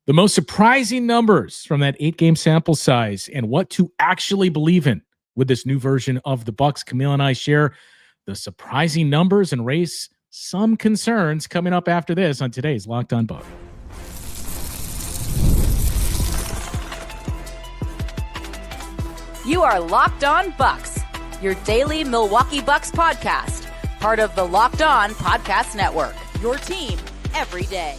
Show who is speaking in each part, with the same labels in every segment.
Speaker 1: The most surprising numbers from that 8-game sample size and what to actually believe in with this new version of the Bucks. Camille and I share the surprising numbers and raise some concerns coming up after this on today's Locked On Bucks.
Speaker 2: You are Locked On Bucks, your daily Milwaukee Bucks podcast, part of the Locked On Podcast Network, your team every day.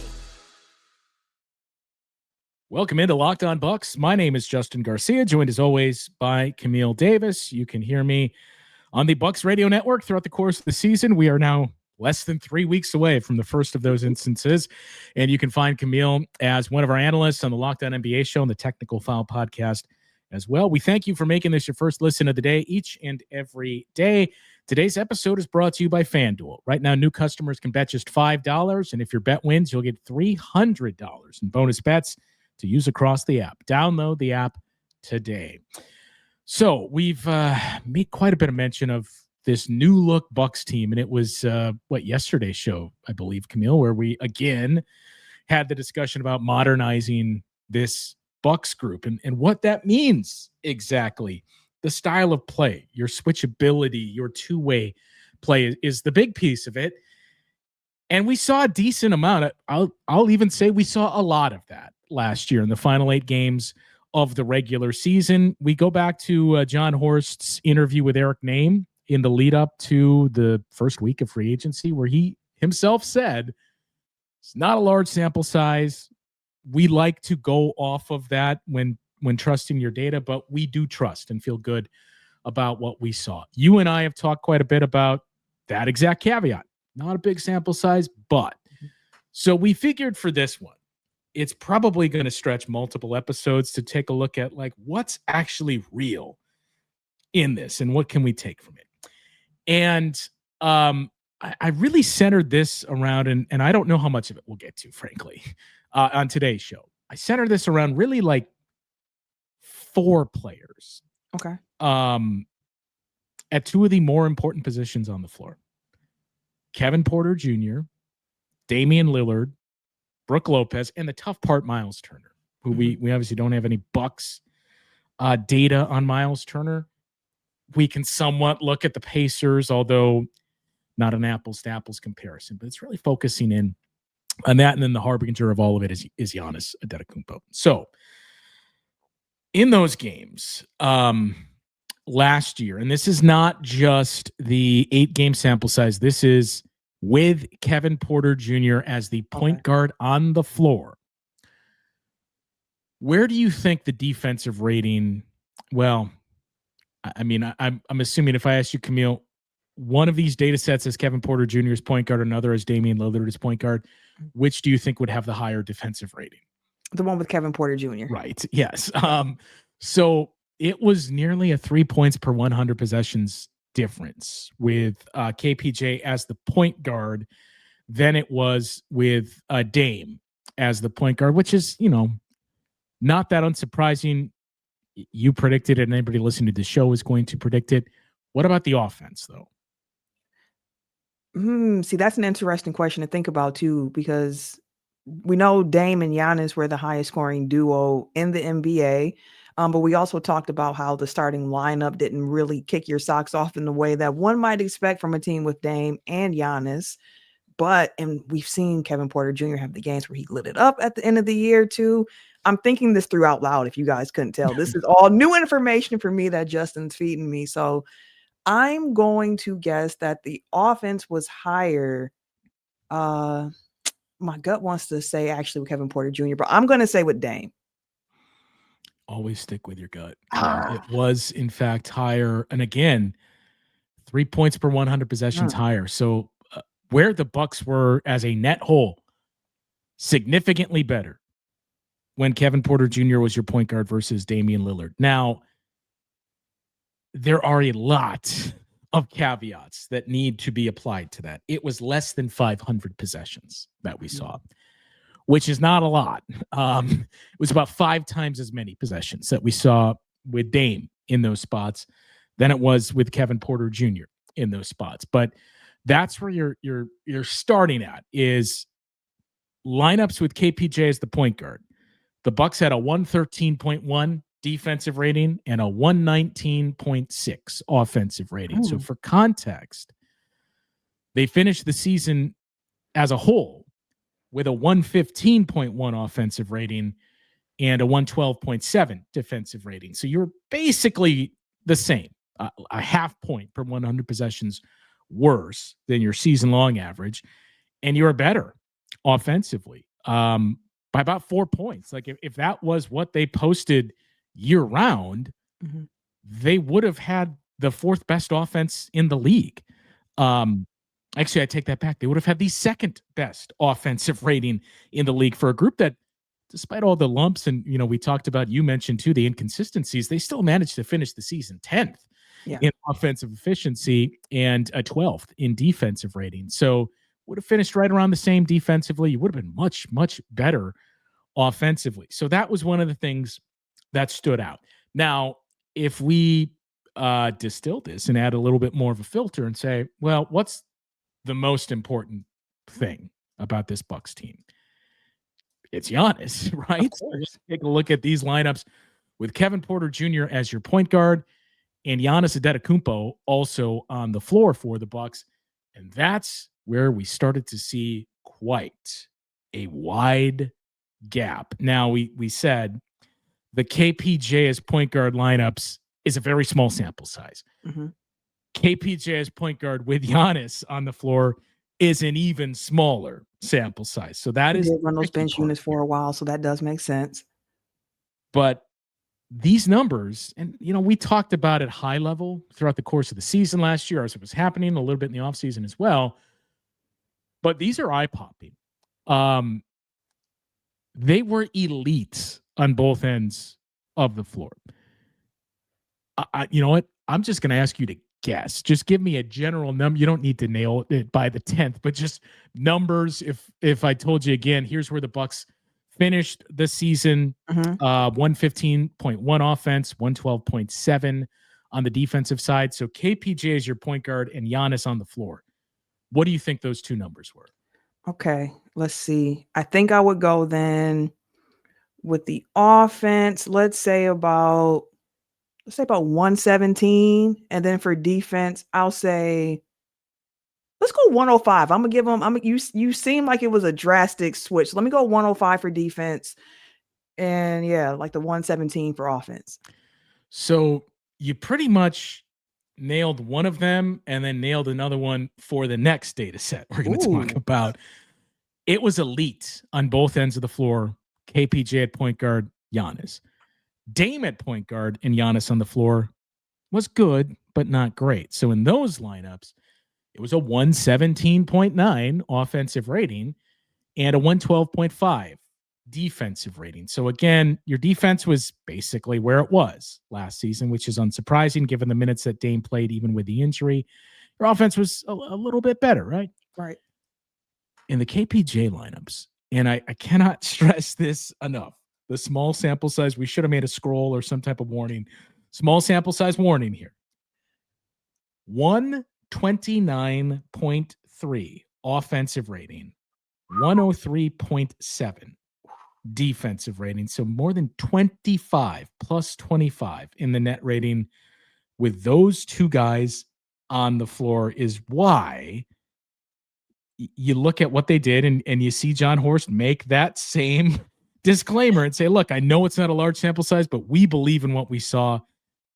Speaker 1: Welcome into Locked On Bucks. My name is Justin Garcia, joined as always by Camille Davis. You can hear me on the Bucks Radio Network throughout the course of the season. We are now less than 3 weeks away from the first of those instances, and you can find Camille as one of our analysts on the Locked On NBA show and the Technical Foul podcast as well. We thank you for making this your first listen of the day each and every day. Today's episode is brought to you by FanDuel. Right now, new customers can bet just $5, and if your bet wins, you'll get $300 in bonus bets to use across the app. Download the app today. So we've made quite a bit of mention of this new look Bucks team, and it was yesterday's show, I believe, Camille, where we again had the discussion about modernizing this Bucks group and what that means exactly. The style of play, your switchability, your two-way play is the big piece of it. And we saw a decent amount. I'll even say we saw a lot of that last year in the final 8 games of the regular season. We go back to John Horst's interview with Eric Name in the lead up to the first week of free agency, where he himself said, it's not a large sample size. We like to go off of that when trusting your data, but we do trust and feel good about what we saw. You and I have talked quite a bit about that exact caveat. Not a big sample size, but so we figured for this one, it's probably going to stretch multiple episodes to take a look at like what's actually real in this and what can we take from it. And I really centered this around, and I don't know how much of it we'll get to, frankly, on today's show. I centered this around really like 4 players.
Speaker 3: Okay.
Speaker 1: At 2 of the more important positions on the floor. Kevin Porter Jr., Damian Lillard, Brook Lopez, and the tough part, Miles Turner, who we obviously don't have any Bucks data on Miles Turner. We can somewhat look at the Pacers, although not an apples to apples comparison, but it's really focusing in on that. And then the harbinger of all of it is Giannis Antetokounmpo. So in those games last year, and this is not just the 8-game sample size, this is with Kevin Porter Jr. as the point guard on the floor. Where do you think the defensive rating? Well, I mean, I'm assuming if I ask you, Camille, one of these data sets as Kevin Porter Jr. as point guard, another as Damian Lillard as point guard, which do you think would have the higher defensive rating?
Speaker 3: The one with Kevin Porter Jr.
Speaker 1: Right. Yes. So it was nearly a 3 points per 100 possessions difference with KPJ as the point guard than it was with Dame as the point guard, which is, not that unsurprising. You predicted it, and anybody listening to the show is going to predict it. What about the offense, though?
Speaker 3: See, that's an interesting question to think about, too, because we know Dame and Giannis were the highest scoring duo in the NBA. But we also talked about how the starting lineup didn't really kick your socks off in the way that one might expect from a team with Dame and Giannis. And we've seen Kevin Porter Jr. have the games where he lit it up at the end of the year, too. I'm thinking this through out loud, if you guys couldn't tell. This is all new information for me that Justin's feeding me. So I'm going to guess that the offense was higher. My gut wants to say actually with Kevin Porter Jr., but I'm going to say with Dame.
Speaker 1: Always stick with your gut. It was, in fact, higher. And again, 3 points per 100 possessions higher. So where the Bucks were as a net whole, significantly better when Kevin Porter Jr. was your point guard versus Damian Lillard. Now, there are a lot of caveats that need to be applied to that. It was less than 500 possessions that we saw, which is not a lot. It was about 5 times as many possessions that we saw with Dame in those spots than it was with Kevin Porter Jr. in those spots. But that's where you're starting at, is lineups with KPJ as the point guard. The Bucks had a 113.1 defensive rating and a 119.6 offensive rating. So for context, they finished the season as a whole with a 115.1 offensive rating and a 112.7 defensive rating. So you're basically the same, a half point per 100 possessions worse than your season-long average, and you're better offensively by about 4 points. Like if that was what they posted year-round, they would have had the fourth best offense in the league. Actually, I take that back. They would have had the second best offensive rating in the league for a group that, despite all the lumps and, we talked about, you mentioned too, the inconsistencies, they still managed to finish the season 10th in offensive efficiency and a 12th in defensive rating. So would have finished right around the same defensively. You would have been much, much better offensively. So that was one of the things that stood out. Now, if we distill this and add a little bit more of a filter and say, well, what's the most important thing about this Bucks team? It's Giannis, right? So just take a look at these lineups with Kevin Porter Jr. as your point guard and Giannis Antetokounmpo also on the floor for the Bucks. And that's where we started to see quite a wide gap. Now, we said the KPJ as point guard lineups is a very small sample size. KPJ as point guard with Giannis on the floor is an even smaller sample size. So that is
Speaker 3: run those bench units for a while, so that does make sense.
Speaker 1: But these numbers, and we talked about it high level throughout the course of the season last year as it was happening, a little bit in the offseason as well. But these are eye-popping. They were elite on both ends of the floor. You know what? I'm just going to ask you to guess. Just give me a general number. You don't need to nail it by the 10th, but just numbers. If I told you again, here's where the Bucks finished the season, 115.1 offense, 112.7 on the defensive side. So KPJ is your point guard and Giannis on the floor. What do you think those two numbers were?
Speaker 3: Okay, let's see. I think I would go then with the offense, let's say about 117. And then for defense, I'll say, let's go 105. I'm gonna give them, you seem like it was a drastic switch. Let me go 105 for defense. And like the 117 for offense.
Speaker 1: So you pretty much nailed one of them and then nailed another one for the next data set we're going to talk about. It was elite on both ends of the floor. KPJ at point guard, Giannis. Dame at point guard and Giannis on the floor was good, but not great. So in those lineups, it was a 117.9 offensive rating and a 112.5 defensive rating. So again, your defense was basically where it was last season, which is unsurprising given the minutes that Dame played, even with the injury. Your offense was a little bit better, right?
Speaker 3: Right.
Speaker 1: In the KPJ lineups, and I cannot stress this enough, the small sample size, we should have made a scroll or some type of warning. Small sample size warning here. 129.3 offensive rating, 103.7 defensive rating. So more than 25 plus 25 in the net rating with those two guys on the floor is why you look at what they did and you see John Horst make that same disclaimer and say, look, I know it's not a large sample size, but we believe in what we saw.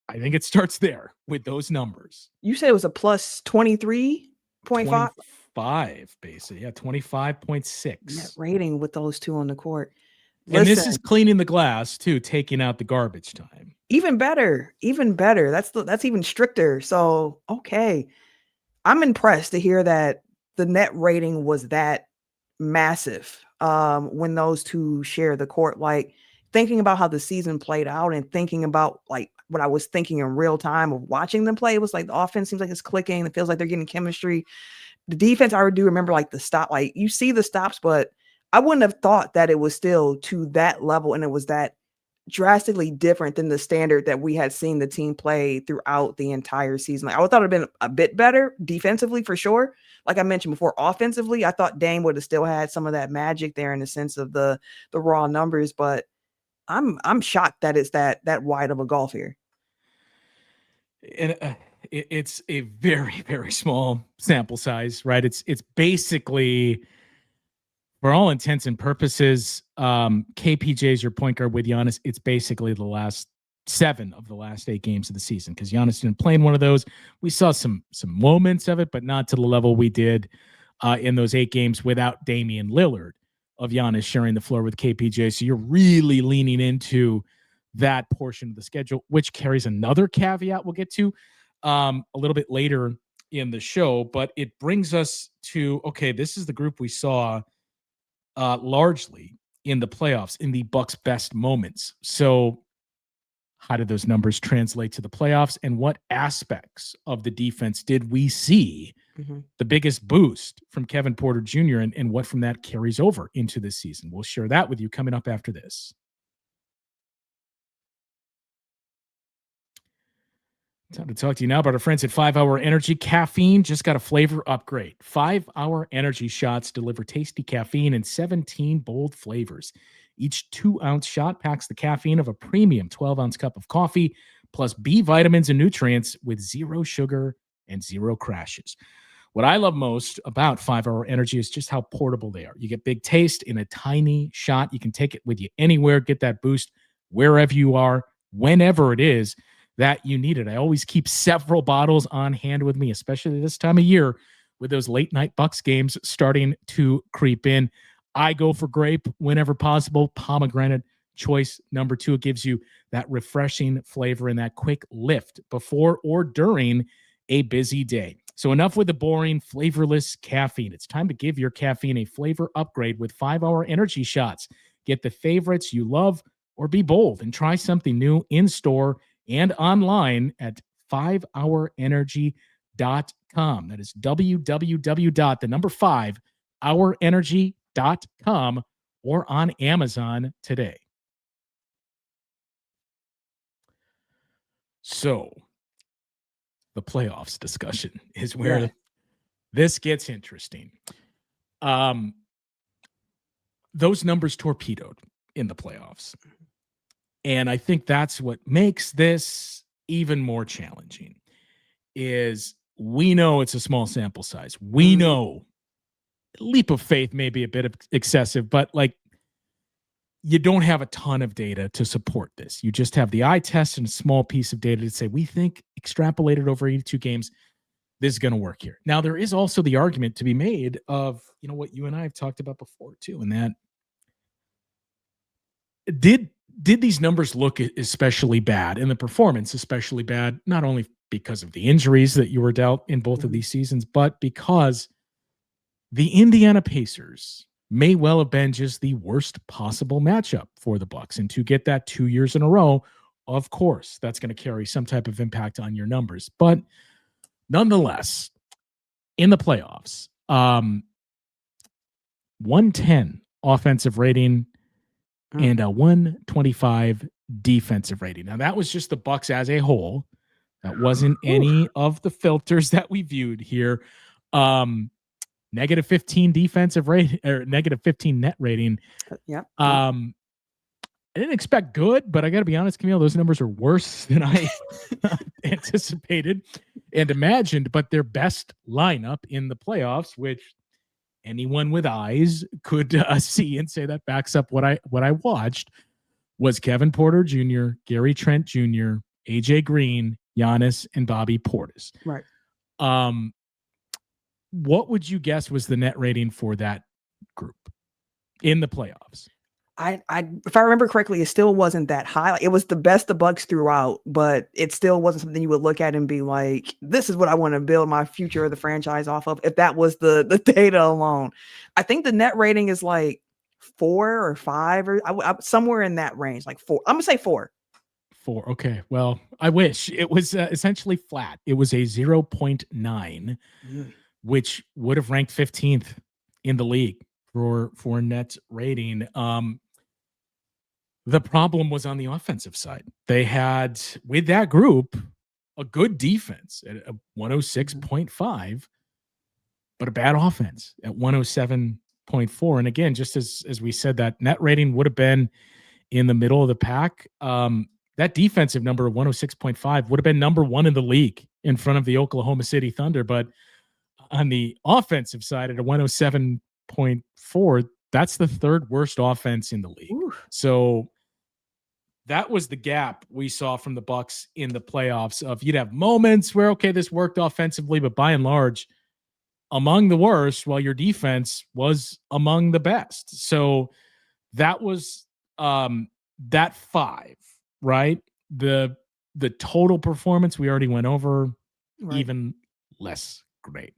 Speaker 1: I think it starts there with those numbers.
Speaker 3: You said it was a plus 23.5?
Speaker 1: 25, basically. Yeah, 25.6.
Speaker 3: Net rating with those two on the court.
Speaker 1: And this is cleaning the glass, too, taking out the garbage time.
Speaker 3: Even better. That's even stricter. So, okay. I'm impressed to hear that the net rating was that massive when those two share the court. Like, thinking about how the season played out and thinking about, like, what I was thinking in real time of watching them play, it was like the offense seems like it's clicking. It feels like they're getting chemistry. The defense, I do remember, like, the stop. Like, you see the stops, but I wouldn't have thought that it was still to that level and it was that drastically different than the standard that we had seen the team play throughout the entire season. Like, I thought it would have been a bit better defensively for sure. Like I mentioned before, offensively, I thought Dame would have still had some of that magic there in the sense of the raw numbers, but I'm shocked that it's that wide of a gulf here.
Speaker 1: And it's a very, very small sample size, right? It's basically, for all intents and purposes, KPJ is your point guard with Giannis. It's basically the last 7 of the last 8 games of the season, because Giannis didn't play in one of those. We saw some moments of it, but not to the level we did in those 8 games without Damian Lillard, of Giannis sharing the floor with KPJ. So you're really leaning into that portion of the schedule, which carries another caveat we'll get to a little bit later in the show. But it brings us to, okay, this is the group we saw largely in the playoffs, in the Bucks' best moments. So how did those numbers translate to the playoffs, and what aspects of the defense did we see the biggest boost from Kevin Porter Jr. and what from that carries over into this season? We'll share that with you coming up after this. Time to talk to you now about our friends at 5-Hour Energy. Caffeine just got a flavor upgrade. 5-Hour Energy shots deliver tasty caffeine in 17 bold flavors. Each 2-ounce shot packs the caffeine of a premium 12-ounce cup of coffee, plus B vitamins and nutrients with 0 sugar and 0 crashes. What I love most about 5-Hour Energy is just how portable they are. You get big taste in a tiny shot. You can take it with you anywhere, get that boost wherever you are, whenever it is that you need it. I always keep several bottles on hand with me, especially this time of year with those late night Bucks games starting to creep in. I go for grape whenever possible. Pomegranate, choice number 2. It gives you that refreshing flavor and that quick lift before or during a busy day. So enough with the boring, flavorless caffeine. It's time to give your caffeine a flavor upgrade with 5-Hour Energy shots. Get the favorites you love, or be bold and try something new in store and online at 5hourenergy.com. That is www.5hourenergy.com or on Amazon today. So the playoffs discussion is where this gets interesting. Those numbers torpedoed in the playoffs. And I think that's what makes this even more challenging, is we know it's a small sample size. We know leap of faith may be a bit excessive, but like, you don't have a ton of data to support this. You just have the eye test and a small piece of data to say, we think extrapolated over 82 games, this is going to work here. Now, there is also the argument to be made of, what you and I have talked about before too, and that did these numbers look especially bad, and the performance especially bad, not only because of the injuries that you were dealt in both of these seasons, but because the Indiana Pacers may well have been just the worst possible matchup for the Bucks. And to get that 2 years in a row, of course, that's going to carry some type of impact on your numbers. But nonetheless, in the playoffs, 110 offensive rating and a 125 defensive rating. Now, that was just the Bucks as a whole. That wasn't any of the filters that we viewed here. Negative 15 defensive rating, or negative 15 net rating. I didn't expect good, but I got to be honest, Camille, those numbers are worse than I anticipated and imagined. But their best lineup in the playoffs, which anyone with eyes could see and say that backs up what I watched, was Kevin Porter Jr., Gary Trent Jr., AJ Green, Giannis, and Bobby Portis.
Speaker 3: Right.
Speaker 1: What would you guess was the net rating for that group in the playoffs?
Speaker 3: If I remember correctly, it still wasn't that high. It was the best the Bucks threw out, but it still wasn't something you would look at and be like, this is what I want to build my future of the franchise off of. If that was the data alone, I think the net rating is like 4 or 5 or somewhere in that range, like 4. I'm gonna say 4.
Speaker 1: 4. Okay. Well, I wish it was essentially flat. It was a 0.9, which would have ranked 15th in the league for net rating. The problem was on the offensive side. They had, with that group, a good defense at a 106.5, but a bad offense at 107.4. And again, just as we said, that net rating would have been in the middle of the pack. That defensive number of 106.5 would have been number one in the league in front of the Oklahoma City Thunder. But on the offensive side at a 107.4, that's the third worst offense in the league. Ooh. So that was the gap we saw from the Bucks in the playoffs. Of you'd have moments where, okay, this worked offensively, but by and large, among the worst, while your defense was among the best. So that was that 5, right? The total performance we already went over, right. Even less great.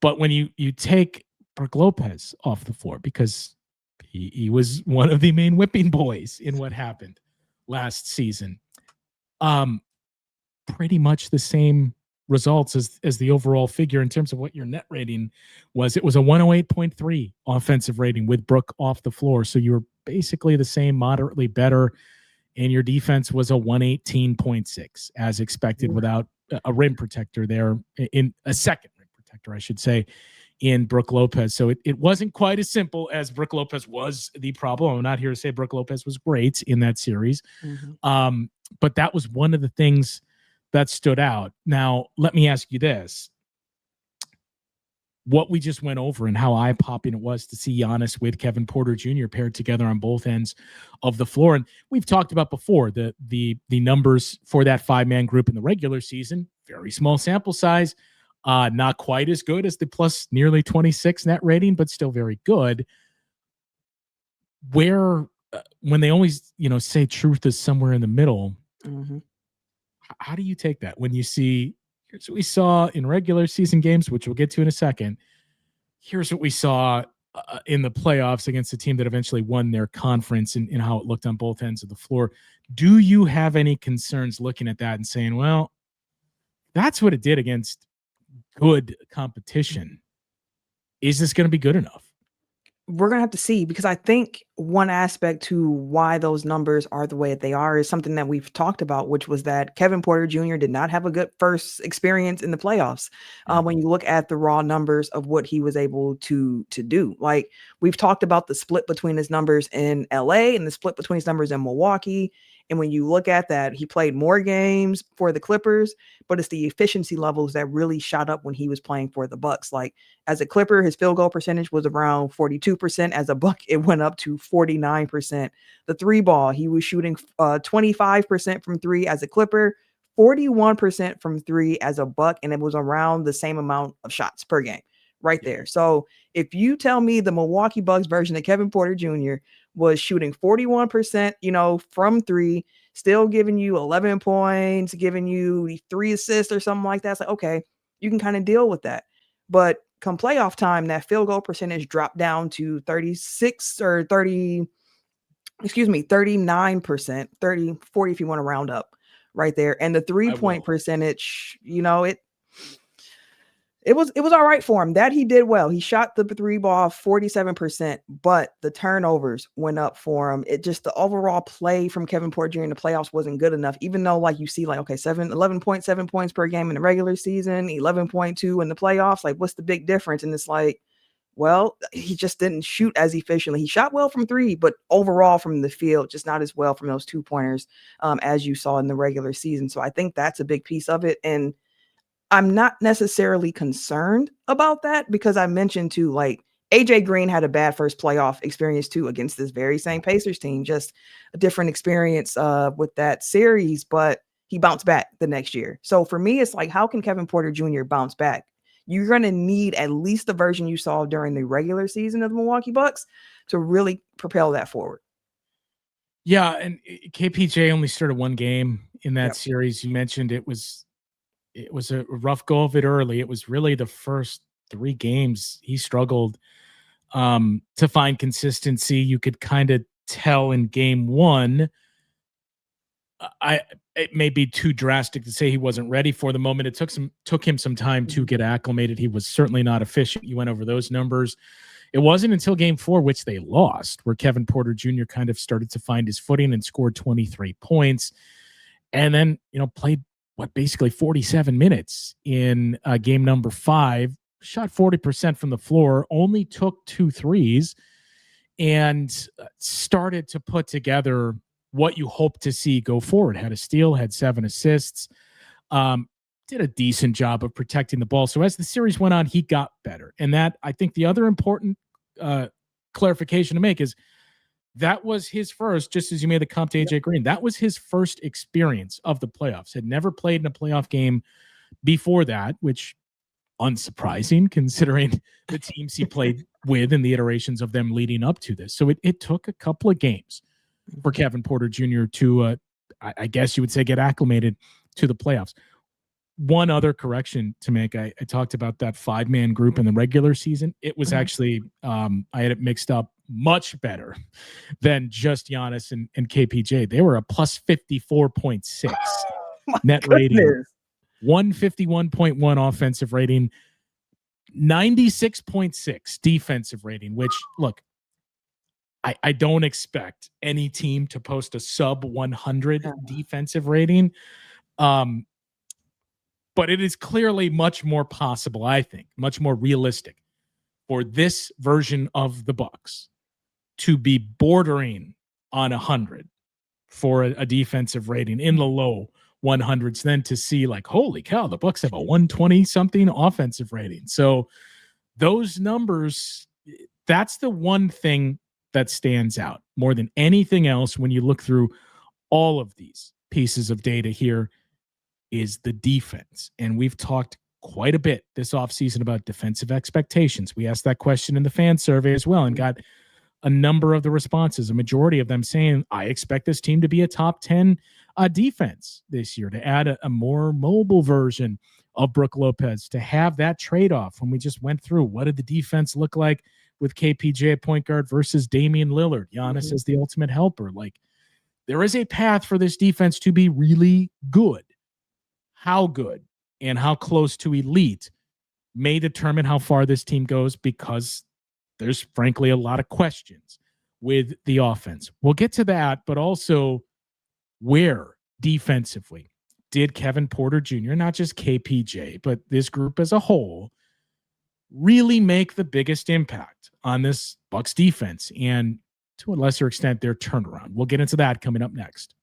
Speaker 1: But when you take Brook Lopez off the floor, because he was one of the main whipping boys in what happened last season, pretty much the same results as the overall figure in terms of what your net rating was. It was a 108.3 offensive rating with Brook off the floor. So you were basically the same, moderately better. And your defense was a 118.6 as expected without a rim protector there, in a second rim protector, I should say, in Brook Lopez. So it wasn't quite as simple as Brook Lopez was the problem. I'm not here to say Brook Lopez was great in that series. Mm-hmm. But that was one of the things that stood out. Now, let me ask you this. What we just went over and how eye-popping it was to see Giannis with Kevin Porter Jr. paired together on both ends of the floor. And we've talked about before the numbers for that 5-man group in the regular season, very small sample size, not quite as good as the plus nearly 26 net rating, but still very good. Where, when they always, say truth is somewhere in the middle, mm-hmm. How do you take that when you see, here's what we saw in regular season games, which we'll get to in a second. Here's what we saw in the playoffs against a team that eventually won their conference, and how it looked on both ends of the floor. Do you have any concerns looking at that and saying, well, that's what it did against good competition? Is this going to be good enough?
Speaker 3: We're going to have to see, because I think one aspect to why those numbers are the way that they are is something that we've talked about, which was that Kevin Porter Jr. did not have a good first experience in the playoffs. When you look at the raw numbers of what he was able to do, like we've talked about the split between his numbers in LA and the split between his numbers in Milwaukee. And when you look at that, he played more games for the Clippers, but it's the efficiency levels that really shot up when he was playing for the Bucks. Like as a Clipper, his field goal percentage was around 42%. As a Buck, it went up to 49%. The 3-ball, he was shooting 25% from 3 as a Clipper, 41% from 3 as a Buck, and it was around the same amount of shots per game right there. So if you tell me the Milwaukee Bucks version of Kevin Porter Jr. was shooting 41%, from 3, still giving you 11 points, giving you 3 assists or something like that, it's like, okay, you can kind of deal with that. But come playoff time, that field goal percentage dropped down to 39%, 40 if you want to round up right there. And the 3-point percentage, it was all right for him. That he did well. He shot the 3-ball 47%, but the turnovers went up for him. It just, the overall play from Kevin Porter Jr. in the playoffs wasn't good enough, even though like you see like, okay, 11.7 points per game in the regular season, 11.2 in the playoffs. Like what's the big difference? And it's like, well, he just didn't shoot as efficiently. He shot well from 3, but overall from the field, just not as well from those 2-pointers as you saw in the regular season. So I think that's a big piece of it. And I'm not necessarily concerned about that, because I mentioned too, like AJ Green had a bad first playoff experience too against this very same Pacers team, just a different experience with that series, but he bounced back the next year. So for me, it's like, how can Kevin Porter Jr. bounce back? You're going to need at least the version you saw during the regular season of the Milwaukee Bucks to really propel that forward.
Speaker 1: Yeah, and KPJ only started 1 game in that series. You mentioned it was a rough go of it early. It was really the first 3 games he struggled to find consistency. You could kind of tell in game 1. It may be too drastic to say he wasn't ready for the moment. It took him some time to get acclimated. He was certainly not efficient. You went over those numbers. It wasn't until game 4, which they lost, where Kevin Porter Jr. kind of started to find his footing and scored 23 points. And then, played basically 47 minutes in game number 5, shot 40% from the floor, only took 2 threes, and started to put together what you hope to see go forward. Had a steal, had 7 assists, did a decent job of protecting the ball. So as the series went on, he got better. And that, I think the other important clarification to make is that was his first, just as you made the comp to AJ Green, that was his first experience of the playoffs. Had never played in a playoff game before that, which unsurprising considering the teams he played with and the iterations of them leading up to this. So it took a couple of games for Kevin Porter Jr. to, I guess you would say, get acclimated to the playoffs. One other correction to make, I talked about that 5-man group in the regular season. It was actually, I had it mixed up, much better than just Giannis and KPJ. They were a plus 54.6 net rating. 151.1 offensive rating, 96.6 defensive rating, which, look, I don't expect any team to post a sub 100 defensive rating. But it is clearly much more possible, I think, much more realistic for this version of the Bucks to be bordering on 100 for a defensive rating in the low 100s than to see like, holy cow, the Bucks have a 120 something offensive rating. So those numbers, that's the one thing that stands out more than anything else when you look through all of these pieces of data here is the defense. And we've talked quite a bit this offseason about defensive expectations. We asked that question in the fan survey as well and got a number of the responses, a majority of them saying, I expect this team to be a top 10 defense this year, to add a more mobile version of Brook Lopez, to have that trade-off when we just went through what did the defense look like with KPJ at point guard versus Damian Lillard, Giannis as the ultimate helper. Like, there is a path for this defense to be really good. How good and how close to elite may determine how far this team goes, because there's frankly a lot of questions with the offense. We'll get to that, but also where defensively did Kevin Porter Jr., not just KPJ, but this group as a whole, really make the biggest impact on this Bucks defense and to a lesser extent their turnaround? We'll get into that coming up next.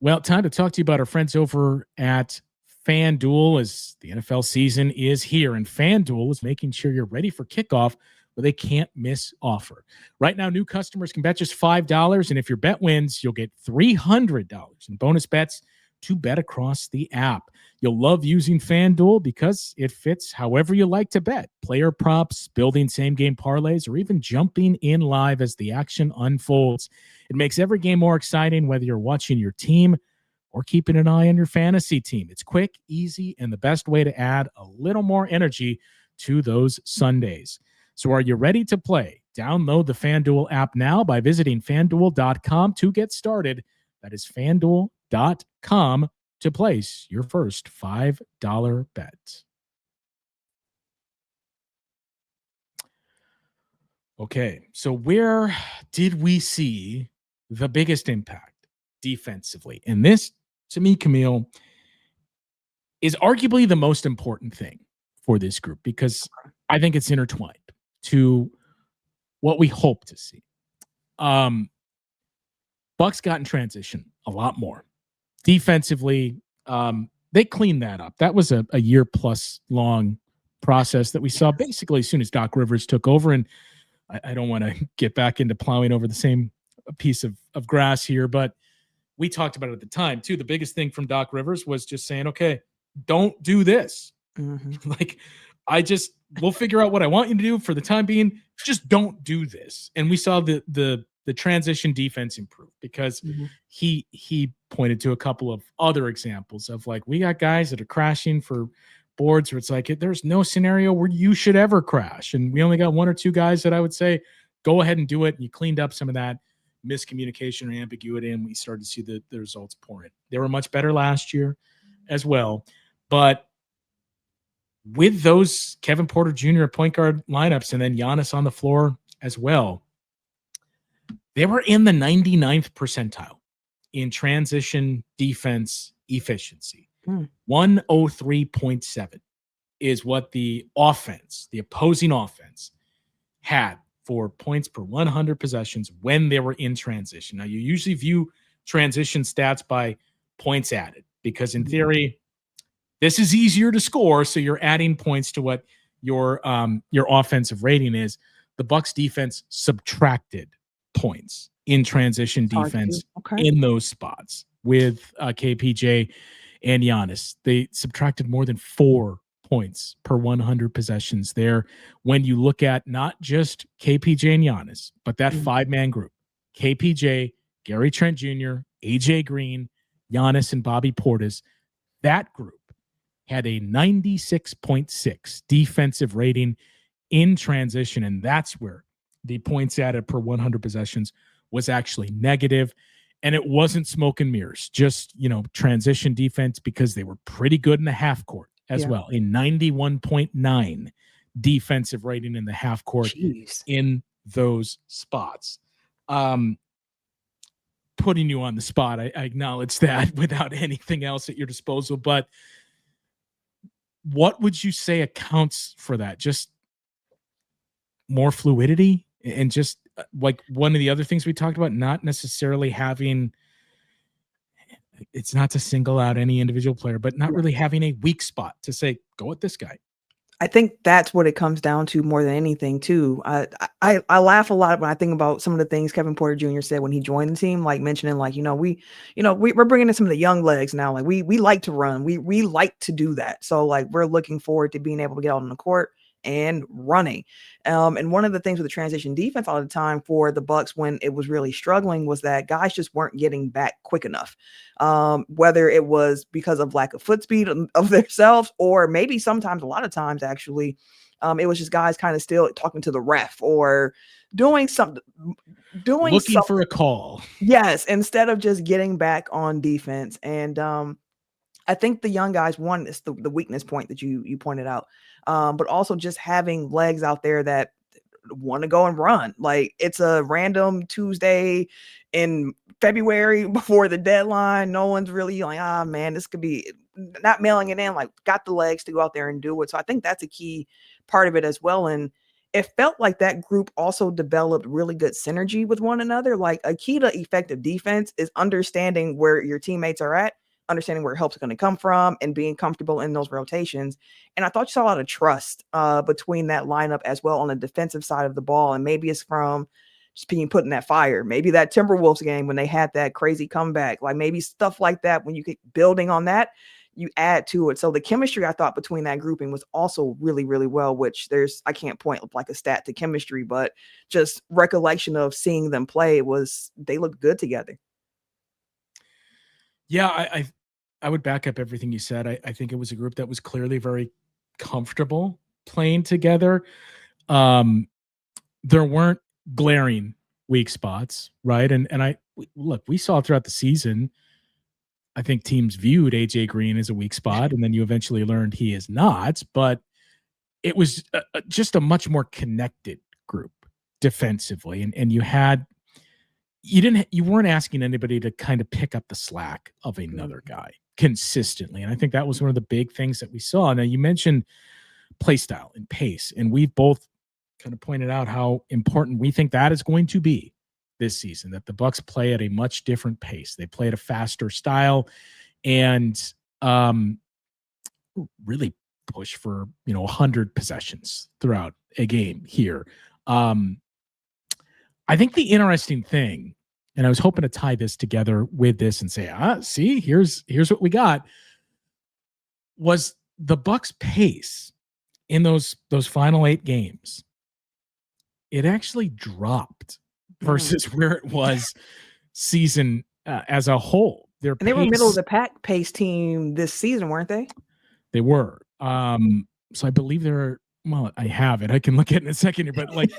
Speaker 1: Well, time to talk to you about our friends over at FanDuel, as the NFL season is here, and FanDuel is making sure you're ready for kickoff with a can't-miss offer. Right now, new customers can bet just $5, and if your bet wins, you'll get $300 in bonus bets to bet across the app. You'll love using FanDuel because it fits however you like to bet. Player props, building same-game parlays, or even jumping in live as the action unfolds. It makes every game more exciting, whether you're watching your team or keeping an eye on your fantasy team. It's quick, easy, and the best way to add a little more energy to those Sundays. So are you ready to play? Download the FanDuel app now by visiting FanDuel.com to get started. That is FanDuel.com to place your first $5 bet. Okay, so where did we see the biggest impact defensively? And this, to me, Camille, is arguably the most important thing for this group, because I think it's intertwined to what we hope to see. Bucks got in transition a lot more. Defensively, they cleaned that up. That was a year-plus long process that we saw basically as soon as Doc Rivers took over. And I don't want to get back into plowing over the same piece of grass here, but we talked about it at the time, too. The biggest thing from Doc Rivers was just saying, okay, don't do this. Like, we'll figure out what I want you to do for the time being. Just don't do this. And we saw the transition defense improve because he pointed to a couple of other examples of, like, we got guys that are crashing for boards where it's like, there's no scenario where you should ever crash. And we only got 1 or 2 guys that I would say, go ahead and do it. And you cleaned up some of that miscommunication or ambiguity, and we started to see the results pour in. They were much better last year as well. But with those Kevin Porter Jr. point guard lineups and then Giannis on the floor as well, they were in the 99th percentile in transition defense efficiency. 103.7 is what the opposing offense had for points per 100 possessions when they were in transition. Now, you usually view transition stats by points added because in theory, this is easier to score. So you're adding points to what your offensive rating is. The Bucks defense subtracted points in transition defense in those spots with KPJ and Giannis. They subtracted more than 4 points per 100 possessions there. When you look at not just KPJ and Giannis, but that 5-man group, KPJ, Gary Trent Jr., AJ Green, Giannis, and Bobby Portis, that group had a 96.6 defensive rating in transition. And that's where the points added per 100 possessions was actually negative. And it wasn't smoke and mirrors, just, transition defense, because they were pretty good in the half court as well. A 91.9 defensive rating in the half court in those spots. Putting you on the spot, I acknowledge that without anything else at your disposal. But what would you say accounts for that? Just more fluidity and just like one of the other things we talked about, not necessarily having, it's not to single out any individual player, but not really having a weak spot to say, go with this guy.
Speaker 3: I think that's what it comes down to more than anything too. I laugh a lot when I think about some of the things Kevin Porter Jr. said when he joined the team, like mentioning like, we're bringing in some of the young legs now. Like we like to run. We like to do that. So like, we're looking forward to being able to get out on the court and running. And one of the things with the transition defense all the time for the Bucks when it was really struggling was that guys just weren't getting back quick enough. Whether it was because of lack of foot speed of themselves, or maybe sometimes, a lot of times actually, it was just guys kind of still talking to the ref or looking
Speaker 1: for a call.
Speaker 3: Yes. Instead of just getting back on defense. And, I think the young guys, one is the weakness point that you pointed out, but also just having legs out there that want to go and run. Like it's a random Tuesday in February before the deadline. No one's really like, man, this could be not mailing it in, like got the legs to go out there and do it. So I think that's a key part of it as well. And it felt like that group also developed really good synergy with one another. Like a key to effective defense is understanding where your teammates are at, understanding where help's going to come from, and being comfortable in those rotations. And I thought you saw a lot of trust between that lineup as well on the defensive side of the ball. And maybe it's from just being put in that fire. Maybe that Timberwolves game when they had that crazy comeback, like maybe stuff like that. When you get building on that, you add to it. So the chemistry I thought between that grouping was also really, really well, which I can't point like a stat to chemistry, but just recollection of seeing them play they looked good together.
Speaker 1: Yeah, I would back up everything you said. I think it was a group that was clearly very comfortable playing together. There weren't glaring weak spots, right? And we saw throughout the season, I think teams viewed AJ Green as a weak spot, and then you eventually learned he is not. But it was just a much more connected group defensively, and you weren't asking anybody to kind of pick up the slack of another guy consistently. And I think that was one of the big things that we saw. Now you mentioned play style and pace, and we've both kind of pointed out how important we think that is going to be this season, that the Bucks play at a much different pace. They play at a faster style and really push for, 100 possessions throughout a game here. I think the interesting thing, and I was hoping to tie this together with this and say, see, here's what we got, was the Bucks pace in those final 8 games. It actually dropped versus where it was season as a whole. They
Speaker 3: were middle of the pack pace team this season, weren't they?
Speaker 1: They were. So I believe I have it. I can look at it in a second here, but like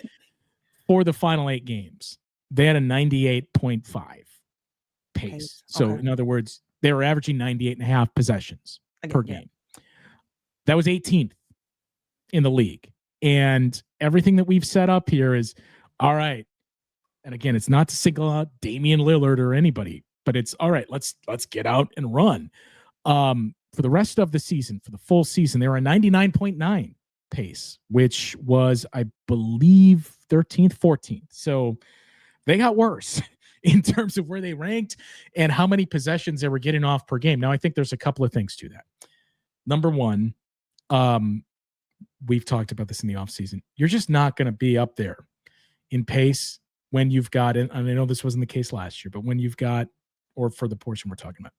Speaker 1: for the final 8 games, they had a 98.5 pace. So in other words, they were averaging 98.5 possessions per game. That was 18th in the league. And everything that we've set up here is all right. And again, it's not to single out Damian Lillard or anybody, but it's all right. Let's get out and run. For the rest of the season, for the full season, they were a 99.9 pace, which was, I believe, 13th, 14th. So they got worse in terms of where they ranked and how many possessions they were getting off per game. Now, I think there's a couple of things to that. Number one, we've talked about this in the offseason. You're just not going to be up there in pace when you've got, and I know this wasn't the case last year, but when you've got, or for the portion we're talking about,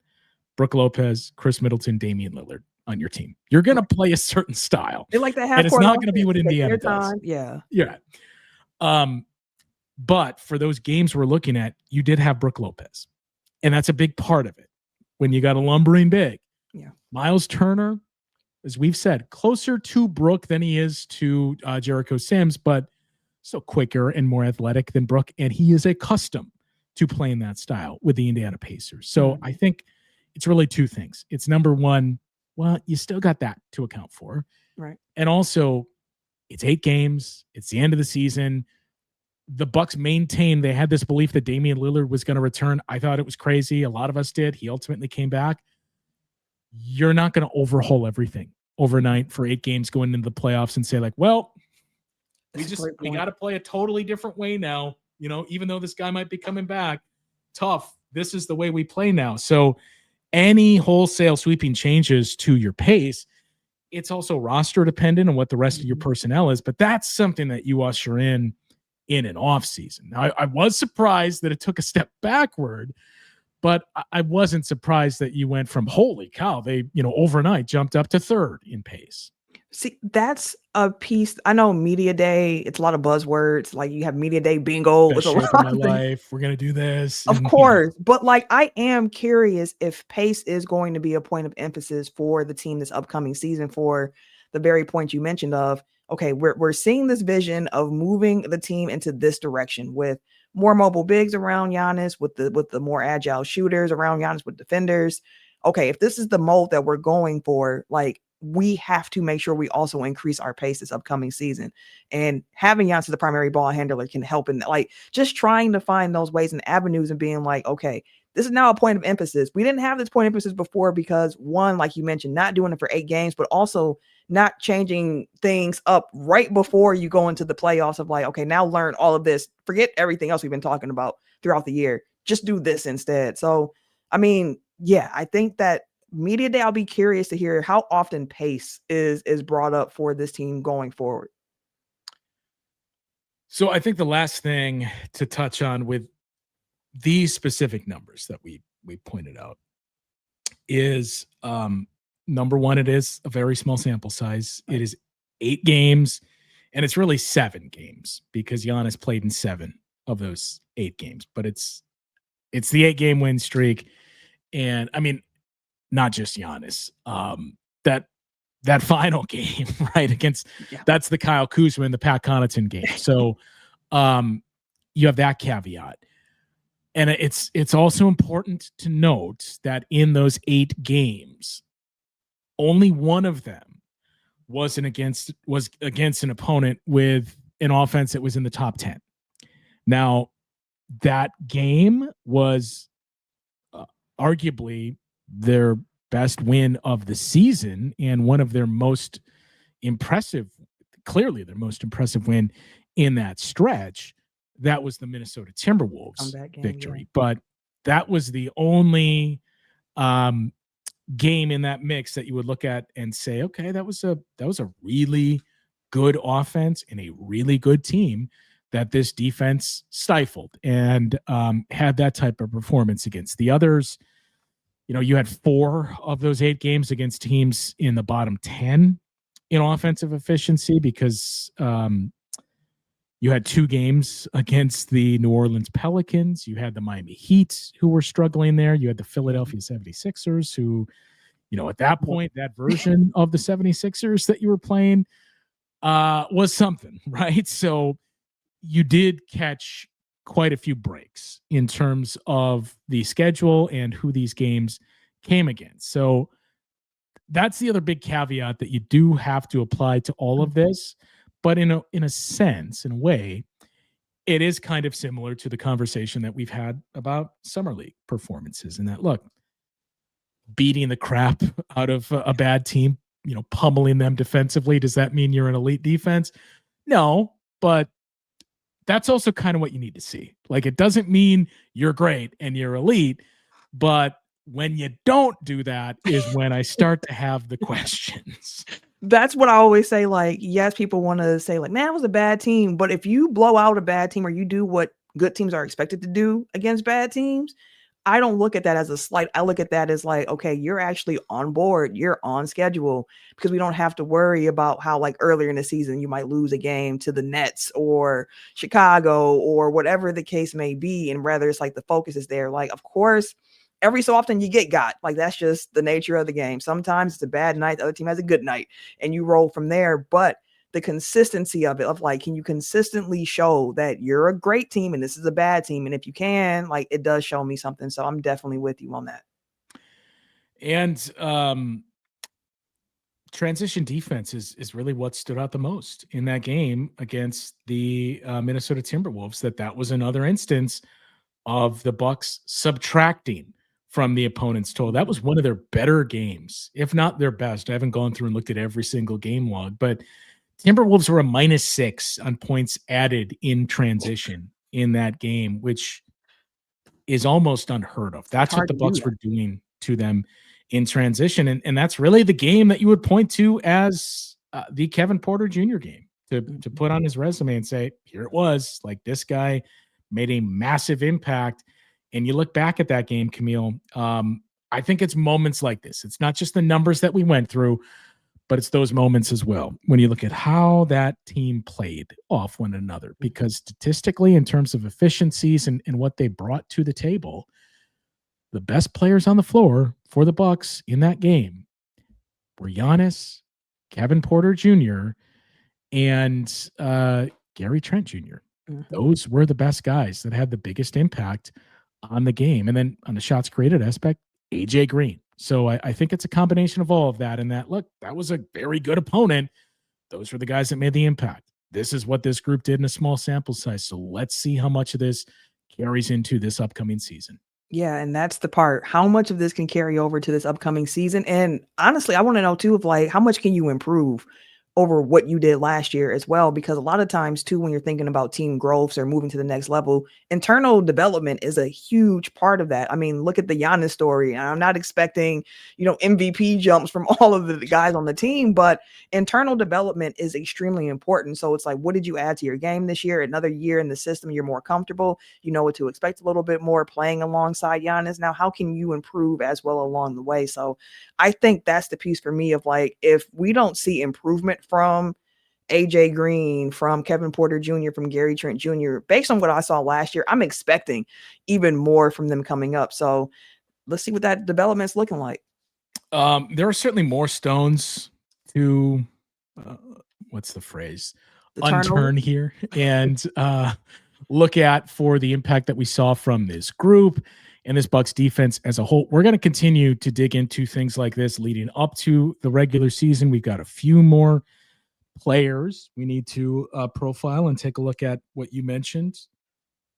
Speaker 1: Brook Lopez, Chris Middleton, Damian Lillard on your team. You're going to play a certain style.
Speaker 3: They like that half
Speaker 1: and it's not going to be what Indiana does.
Speaker 3: Yeah.
Speaker 1: Yeah. But for those games we're looking at, you did have Brook Lopez. And that's a big part of it. When you got a lumbering big.
Speaker 3: Yeah.
Speaker 1: Miles Turner, as we've said, closer to Brook than he is to Jericho Sims, but still quicker and more athletic than Brook. And he is accustomed to playing that style with the Indiana Pacers. So I think it's really two things. It's number one, well, you still got that to account for.
Speaker 3: Right.
Speaker 1: And also, it's 8 games. It's the end of the season. The Bucks maintained, they had this belief that Damian Lillard was going to return. I thought it was crazy. A lot of us did. He ultimately came back. You're not going to overhaul everything overnight for 8 games going into the playoffs and say like, well, we got to play a totally different way now. You know, even though this guy might be coming back, tough. This is the way we play now. So any wholesale sweeping changes to your pace, it's also roster dependent on what the rest of your personnel is. But that's something that you usher in an off season. Now, I was surprised that it took a step backward, but I wasn't surprised that you went from holy cow, they, overnight jumped up to 3rd in pace.
Speaker 3: See, that's a piece. I know media day, it's a lot of buzzwords. Like you have media day bingo with a lot
Speaker 1: of my life. We're going to do this.
Speaker 3: Of course. But like, I am curious if pace is going to be a point of emphasis for the team this upcoming season for the very point you mentioned of, okay, we're seeing this vision of moving the team into this direction with more mobile bigs around Giannis, with the more agile shooters around Giannis, with defenders. Okay, if this is the mold that we're going for, like, we have to make sure we also increase our pace this upcoming season. And having Giannis as the primary ball handler can help in that. Like, just trying to find those ways and avenues and being like, okay, this is now a point of emphasis. We didn't have this point of emphasis before because, one, like you mentioned, not doing it for 8 games, but also not changing things up right before you go into the playoffs of like, okay, now learn all of this. Forget everything else we've been talking about throughout the year. Just do this instead. So, I mean, yeah, I think that media day, I'll be curious to hear how often pace is brought up for this team going forward.
Speaker 1: So I think the last thing to touch on with these specific numbers that we pointed out is number one, it is a very small sample size. It is 8 games, and it's really 7 games because Giannis played in 7 of those 8 games. But it's the 8-game win streak, and I mean, not just Giannis. That final game, right, against that's the Kyle Kuzma and the Pat Connaughton game. So you have that caveat. And it's also important to note that in those 8 games, only one of them was against an opponent with an offense that was in the top 10. Now, that game was arguably their best win of the season and one of their most impressive, clearly their most impressive win in that stretch. That was the Minnesota Timberwolves victory. Yeah. But that was the only game in that mix that you would look at and say, okay, that was a really good offense and a really good team that this defense stifled and had that type of performance against. The others, you had 4 of those 8 games against teams in the bottom 10 in offensive efficiency because you had 2 games against the New Orleans Pelicans. You had the Miami Heat who were struggling there. You had the Philadelphia 76ers who, at that point, that version of the 76ers that you were playing was something, right? So you did catch quite a few breaks in terms of the schedule and who these games came against. So that's the other big caveat that you do have to apply to all of this. But in a sense, in a way, it is kind of similar to the conversation that we've had about summer league performances. And that, look, beating the crap out of a bad team, pummeling them defensively. Does that mean you're an elite defense? No, but that's also kind of what you need to see. Like, it doesn't mean you're great and you're elite, but when you don't do that is when I start to have the questions.
Speaker 3: That's what I always say. Like, yes, people want to say like, man, it was a bad team. But if you blow out a bad team or you do what good teams are expected to do against bad teams, I don't look at that as a slight. I look at that as like, okay, you're actually on board. You're on schedule, because we don't have to worry about how like earlier in the season you might lose a game to the Nets or Chicago or whatever the case may be. And rather it's like the focus is there. Like, of course, every so often you get got. Like, that's just the nature of the game. Sometimes it's a bad night, the other team has a good night, and you roll from there. But the consistency of it, of like, can you consistently show that you're a great team and this is a bad team? And if you can, like, it does show me something. So I'm definitely with you on that.
Speaker 1: And transition defense is really what stood out the most in that game against the Minnesota Timberwolves. That was another instance of the Bucks subtracting from the opponent's total. That was one of their better games, if not their best. I haven't gone through and looked at every single game log, but Timberwolves were a -6 on points added in transition in that game, which is almost unheard of. That's what the Bucks were doing to them in transition. And that's really the game that you would point to as the Kevin Porter Jr. game to put on his resume and say, here it was. Like, this guy made a massive impact. And you look back at that game, Camille, I think it's moments like this. It's not just the numbers that we went through, but it's those moments as well when you look at how that team played off one another. Because statistically, in terms of efficiencies and what they brought to the table, the best players on the floor for the Bucks in that game were Giannis, Kevin Porter Jr., and Gary Trent Jr. Those were the best guys that had the biggest impact on the game. And then on the shots created aspect, AJ Green. So I think it's a combination of all of that. And that, look, that was a very good opponent. Those were the guys that made the impact. This is what this group did in a small sample size. So let's see how much of this carries into this upcoming season.
Speaker 3: Yeah, and that's the part. How much of this can carry over to this upcoming season? And honestly, I want to know too, of like, how much can you improve over what you did last year as well? Because a lot of times too, when you're thinking about team growths or moving to the next level, internal development is a huge part of that. I mean, look at the Giannis story. I'm not expecting, MVP jumps from all of the guys on the team, but internal development is extremely important. So it's like, what did you add to your game this year? Another year in the system, you're more comfortable. You know what to expect a little bit more playing alongside Giannis. Now, how can you improve as well along the way? So I think that's the piece for me of like, if we don't see improvement from AJ Green, from Kevin Porter Jr., from Gary Trent Jr., based on what I saw last year, I'm expecting even more from them coming up. So let's see what that development's looking like.
Speaker 1: There are certainly more stones to, what's the phrase? Unturn here and look at for the impact that we saw from this group and this Bucks defense as a whole. We're going to continue to dig into things like this leading up to the regular season. We've got a few more players we need to profile and take a look at what you mentioned,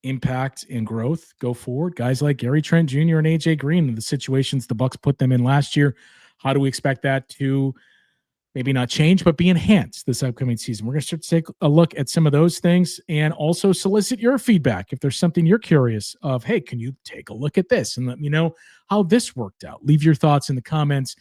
Speaker 1: impact and growth go forward. Guys like Gary Trent Jr. and AJ Green, the situations the Bucks put them in last year. How do we expect that to maybe not change, but be enhanced this upcoming season? We're going to start to take a look at some of those things and also solicit your feedback. If there's something you're curious of, hey, can you take a look at this and let me know how this worked out? Leave your thoughts in the comments,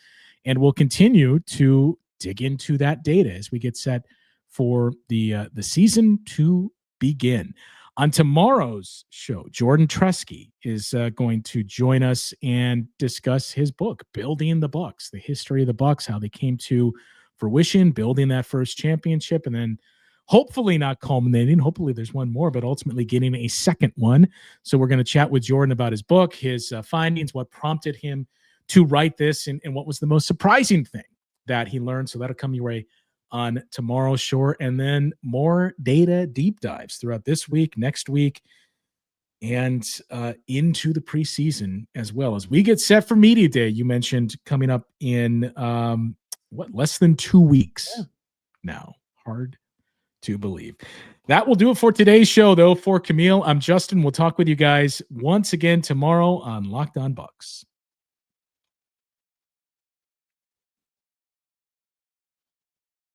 Speaker 1: and we'll continue to dig into that data as we get set for the season to begin. On tomorrow's show, Jordan Tresky is going to join us and discuss his book, Building the Bucks, the history of the Bucks, how they came to fruition, building that first championship, and then hopefully not culminating. Hopefully there's one more, but ultimately getting a second one. So we're going to chat with Jordan about his book, his findings, what prompted him to write this, and what was the most surprising thing that he learned. So that'll come your way on tomorrow's show, and then more data deep dives throughout this week, next week, and into the preseason as well as we get set for Media Day. You mentioned coming up in less than 2 weeks now. Hard to believe. That will do it for today's show, though. For Camille, I'm Justin. We'll talk with you guys once again tomorrow on Locked On Bucks.